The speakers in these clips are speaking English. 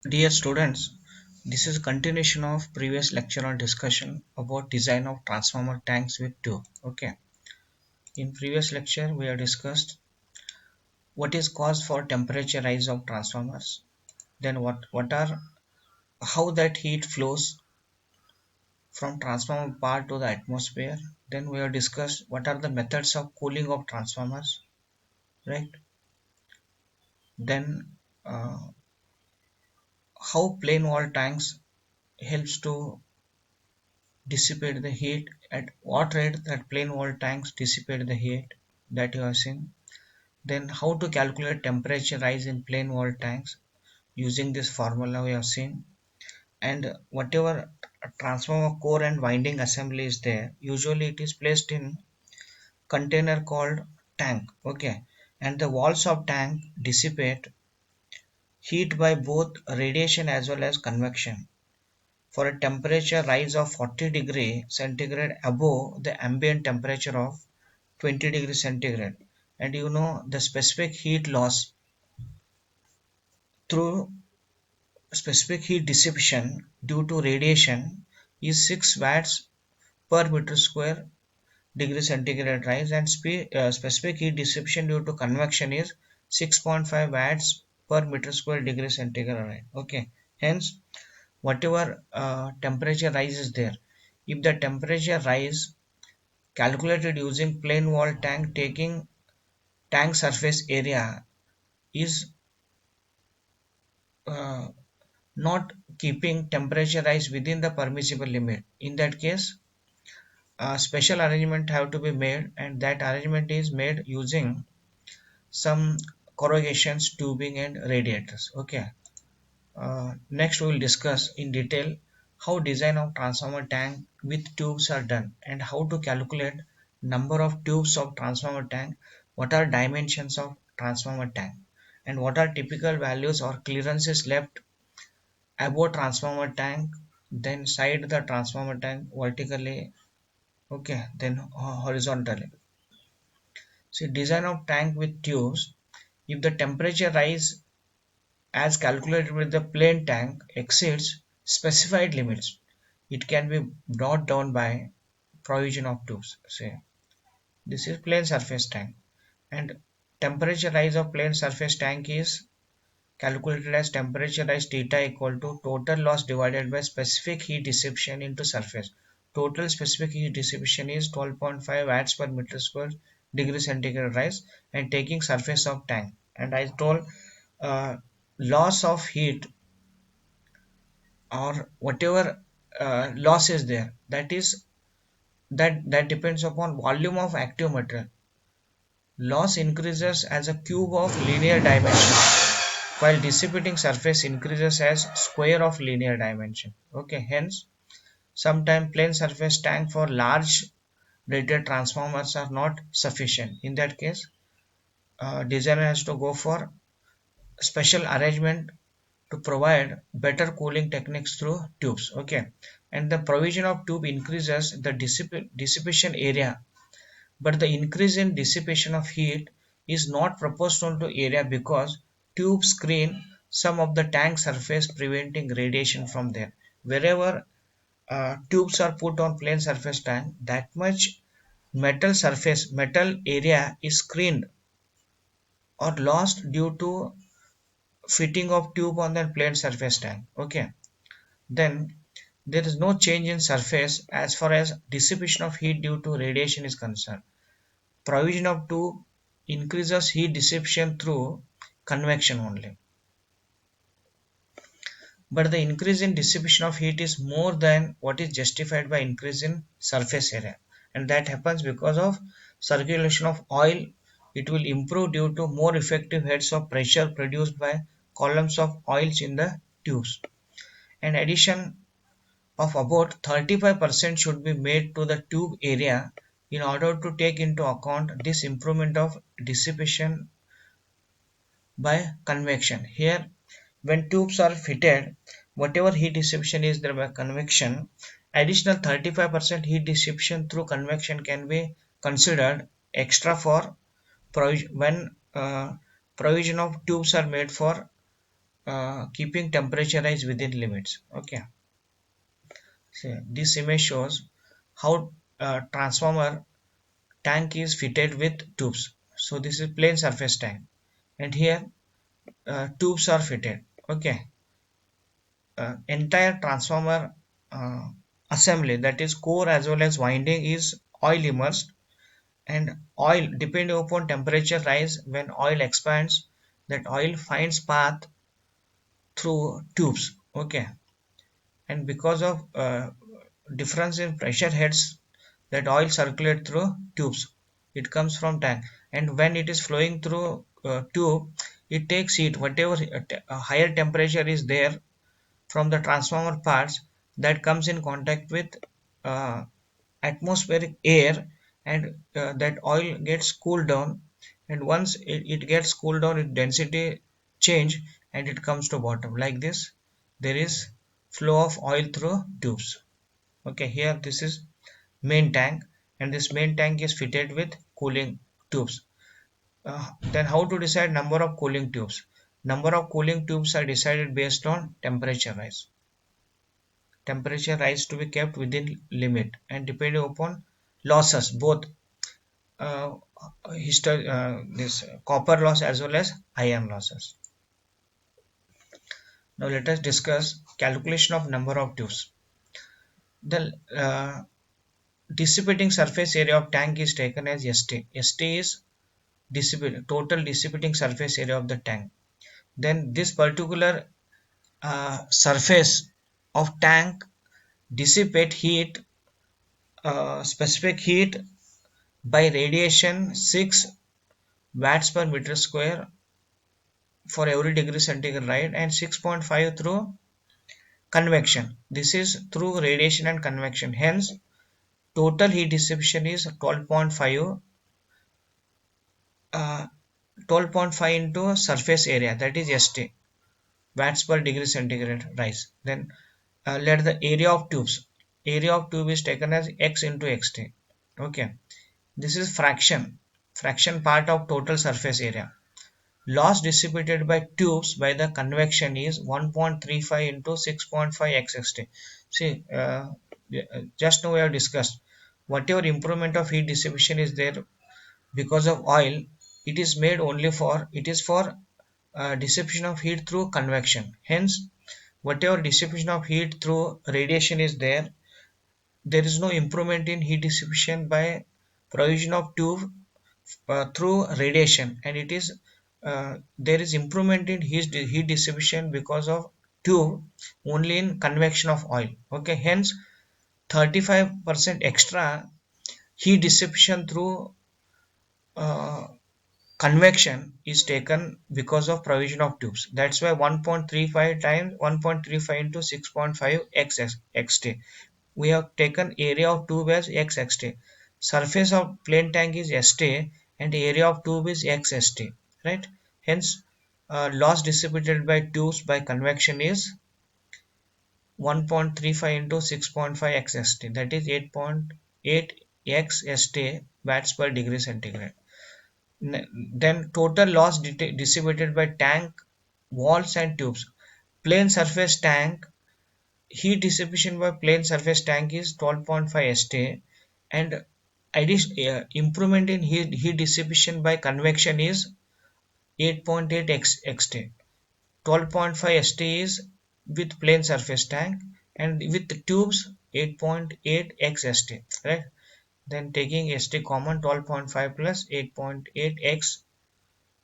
Dear students, this is a continuation of previous lecture on discussion about design of transformer tanks with tube. Okay. In previous lecture, we have discussed what is cause for temperature rise of transformers. Then what are how that heat flows from transformer part to the atmosphere. Then we have discussed what are the methods of cooling of transformers, right? Then how plain wall tanks helps to dissipate the heat, at what rate that plain wall tanks dissipate the heat that you have seen. Then how to calculate temperature rise in plain wall tanks using this formula we have seen. And whatever transformer core and winding assembly is there, usually it is placed in container called tank. Okay. And the walls of tank dissipate heat by both radiation as well as convection for a temperature rise of 40 degree centigrade above the ambient temperature of 20 degree centigrade. And you know the specific heat loss through specific heat dissipation due to radiation is 6 watts per meter square degree centigrade rise, and specific heat dissipation due to convection is 6.5 watts per meter square degree centigrade rise. Okay, hence whatever temperature rise is there, if the temperature rise calculated using plain wall tank, taking tank surface area is uh, not keeping temperature rise within the permissible limit. In that case, a special arrangement have to be made, and that arrangement is made using some corrugations, tubing and radiators. Okay. Next we will discuss in detail how design of transformer tank with tubes are done and how to calculate number of tubes of transformer tank, what are dimensions of transformer tank, and what are typical values or clearances left above transformer tank, then side the transformer tank vertically, okay, then horizontally. See, design of tank with tubes. If the temperature rise as calculated with the plain tank exceeds specified limits, it can be brought down by provision of tubes. Say this is plain surface tank, and temperature rise of plain surface tank is calculated as temperature rise theta equal to total loss divided by specific heat dissipation into surface. Total specific heat dissipation is 12.5 watts per meter square degree centigrade rise, and taking surface of tank. And I told uh, loss of heat or whatever loss is there, that depends upon volume of active material. Loss increases as a cube of linear dimension, while dissipating surface increases as square of linear dimension. Okay, hence sometimes plain surface tank for large rated transformers are not sufficient. In that case, designer has to go for special arrangement to provide better cooling techniques through tubes. Okay, and the provision of tube increases the dissipation area, but the increase in dissipation of heat is not proportional to area because tubes screen some of the tank surface, preventing radiation from there. Wherever tubes are put on plain surface tank, that much metal area is screened or lost due to fitting of tube on the plain surface tank. Okay, then there is no change in surface as far as dissipation of heat due to radiation is concerned. Provision of tube increases heat dissipation through convection only, but the increase in dissipation of heat is more than what is justified by increase in surface area, and that happens because of circulation of oil. It will improve due to more effective heads of pressure produced by columns of oils in the tubes. An addition of about 35% should be made to the tube area in order to take into account this improvement of dissipation by convection. Here, when tubes are fitted, whatever heat dissipation is there by convection, additional 35% heat dissipation through convection can be considered extra for when provision of tubes are made for keeping temperature rise within limits. Okay, so this image shows how transformer tank is fitted with tubes. So this is plain surface tank, and here tubes are fitted. Okay, entire transformer uh, assembly, that is core as well as winding, is oil immersed, and oil, depending upon temperature rise, when oil expands, that oil finds path through tubes. Okay, and because of difference in pressure heads, that oil circulate through tubes. It comes from tank, and when it is flowing through tube, it takes heat, whatever higher temperature is there from the transformer parts, that comes in contact with uh, atmospheric air, and that oil gets cooled down, and once it gets cooled down, its density change, and it comes to bottom. Like this, there is flow of oil through tubes. Okay, here this is main tank, and this main tank is fitted with cooling tubes. Then how to decide number of cooling tubes? Number of cooling tubes are decided based on temperature rise. Temperature rise to be kept within limit, and depending upon losses, both uh, this copper loss as well as iron losses. Now let us discuss calculation of number of tubes. The dissipating surface area of tank is taken as ST. ST is total dissipating surface area of the tank. Then this particular surface of tank dissipate heat, specific heat, by radiation 6 watts per meter square for every degree centigrade, right? And 6.5 through convection. This is through radiation and convection. Hence, total heat dissipation is 12.5, 12.5 into surface area, that is ST, watts per degree centigrade rise. Then let the area of tubes. Area of tube is taken as X into XT. Okay. This is fraction part of total surface area. Loss dissipated by tubes by the convection is 1.35 into 6.5 xxt. See, just now we have discussed, whatever improvement of heat dissipation is there because of oil, it is made only for, it is for dissipation of heat through convection. Hence, whatever dissipation of heat through radiation is there, there is no improvement in heat dissipation by provision of tube through radiation, and it is there is improvement in heat dissipation because of tube only in convection of oil. Okay, hence 35% extra heat dissipation through uh, convection is taken because of provision of tubes. That's why 1.35 times 1.35 into 6.5 xt. We have taken area of tube as xxt. Surface of plain tank is st, and area of tube is xst, right? Hence, loss dissipated by tubes by convection is 1.35 into 6.5 xst, that is 8.8 xst watts per degree centigrade. Then total loss dissipated by tank walls and tubes. Plain surface tank, heat dissipation by plain surface tank is 12.5 st, and improvement in heat dissipation by convection is 8.8 xt. 12.5 st is with plain surface tank, and with the tubes 8.8 x st, right? Then taking st common, 12.5 plus 8.8 x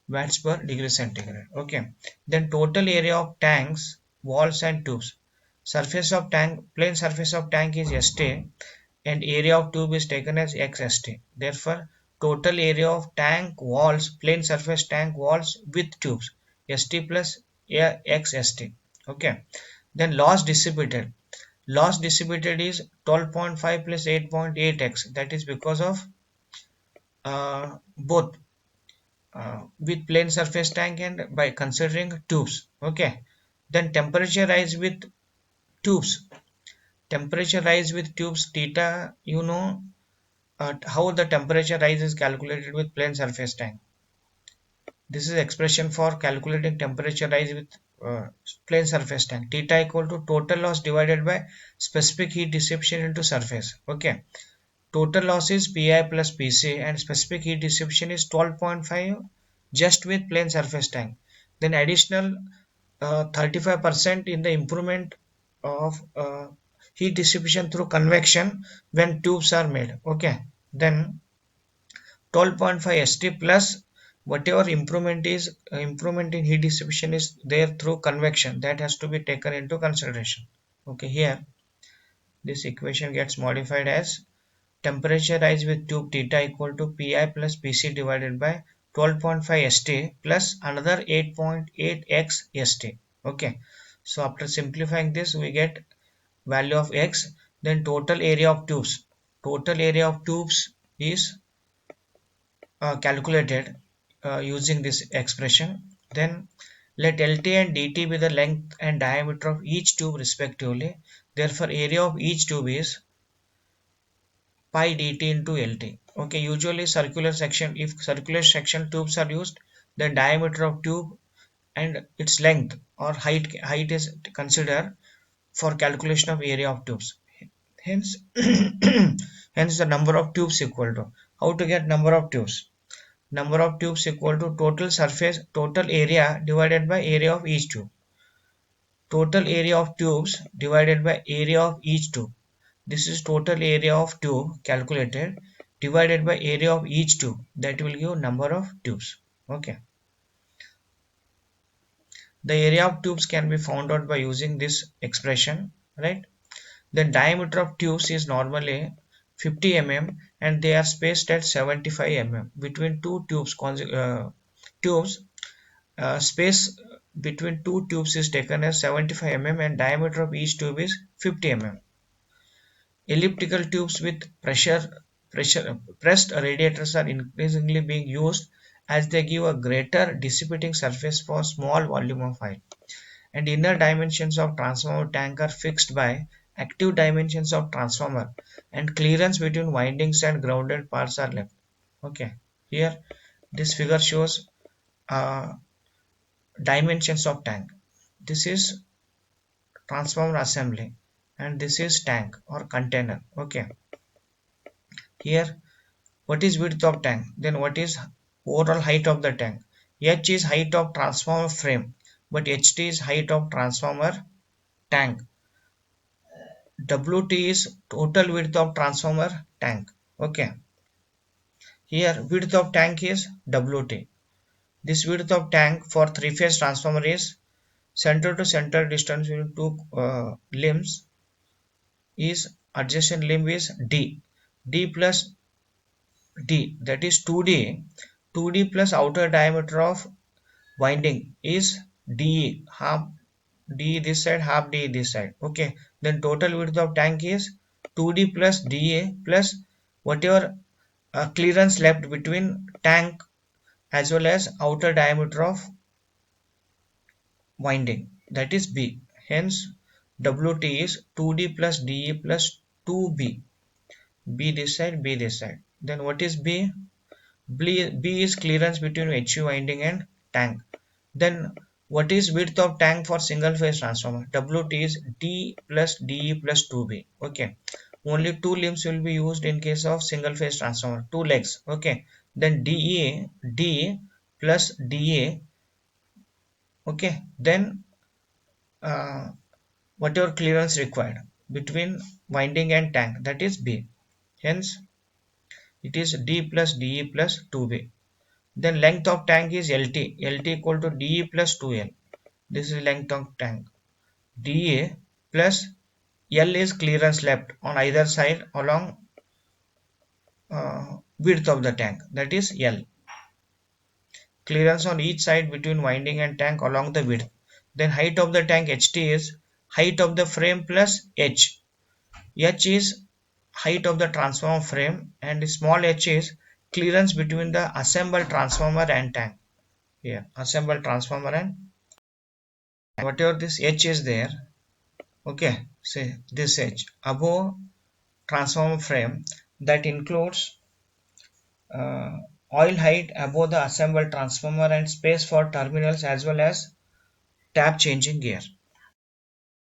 watts per degree centigrade. Okay, then total area of tanks, walls and tubes. Surface of tank, plain surface of tank is st, and area of tube is taken as xst. Therefore, total area of tank walls, plain surface tank walls with tubes, st plus xst. Okay, then loss dissipated. Loss dissipated is 12.5 plus 8.8x, that is because of both with plain surface tank and by considering tubes. Okay, then temperature rise with tubes. Temperature rise with tubes, theta, you know how the temperature rise is calculated with plain surface tank. This is expression for calculating temperature rise with plane surface tank. Theta equal to total loss divided by specific heat dissipation into surface. Okay, total loss is Pi plus Pc and specific heat dissipation is 12.5 just with plane surface tank. Then additional 35% in the improvement of heat dissipation through convection when tubes are made. Okay, then 12.5 St plus whatever improvement in heat dissipation is there through convection, that has to be taken into consideration. Okay, here this equation gets modified as temperature rise with tube theta equal to Pi plus Pc divided by 12.5 St plus another 8.8 x St. Okay, so after simplifying this we get value of x. Then total area of tubes, is calculated using this expression. Then let LT and DT be the length and diameter of each tube respectively. Therefore area of each tube is pi dt into LT. Okay, usually if circular section tubes are used, then diameter of tube and its length or height is considered for calculation of area of tubes. Hence hence the number of tubes equal to, how to get number of tubes? Number of tubes equal to total area divided by area of each tube. Total area of tubes divided by area of each tube. This is total area of tube calculated divided by area of each tube. That will give number of tubes. Okay. The area of tubes can be found out by using this expression, right? The diameter of tubes is normally 50 mm and they are spaced at 75 mm. Between two tubes, space between two tubes is taken as 75 mm and diameter of each tube is 50 mm. Elliptical tubes with pressed radiators are increasingly being used as they give a greater dissipating surface for small volume of oil. And inner dimensions of transformer tank are fixed by active dimensions of transformer and clearance between windings and grounded parts are left. Okay, here this figure shows uh, dimensions of tank. This is transformer assembly and this is tank or container. Okay, here what is width of tank, then what is overall height of the tank? H is height of transformer frame but HT is height of transformer tank. WT is total width of transformer tank. Okay, here width of tank is WT. This width of tank for three-phase transformer is center to center distance between two limbs is adjacent limb is D. D plus D, that is 2D. 2D plus outer diameter of winding is DE, half D this side, half D this side. Okay, then total width of tank is 2D plus DA plus whatever clearance left between tank as well as outer diameter of winding, that is B. Hence WT is 2D plus DE plus 2B. B this side, B this side. Then what is B? B is clearance between HV winding and tank. Then what is width of tank for single phase transformer? WT is D plus DE plus 2B. Okay. Only two limbs will be used in case of single phase transformer. Two legs. Okay. Then D plus DA. Okay. Then uh, whatever clearance required between winding and tank, that is B. Hence it is D plus DE plus 2B. Then length of tank is LT. LT equal to DE plus 2L. This is length of tank. DA plus L is clearance left on either side along width of the tank, that is L. Clearance on each side between winding and tank along the width. Then height of the tank HT is height of the frame plus H. H is height of the transformer frame and small h is clearance between the assembled transformer and tank. Here assembled transformer and whatever this h is there. Okay, say this h above transformer frame, that includes oil height above the assembled transformer and space for terminals as well as tap changing gear.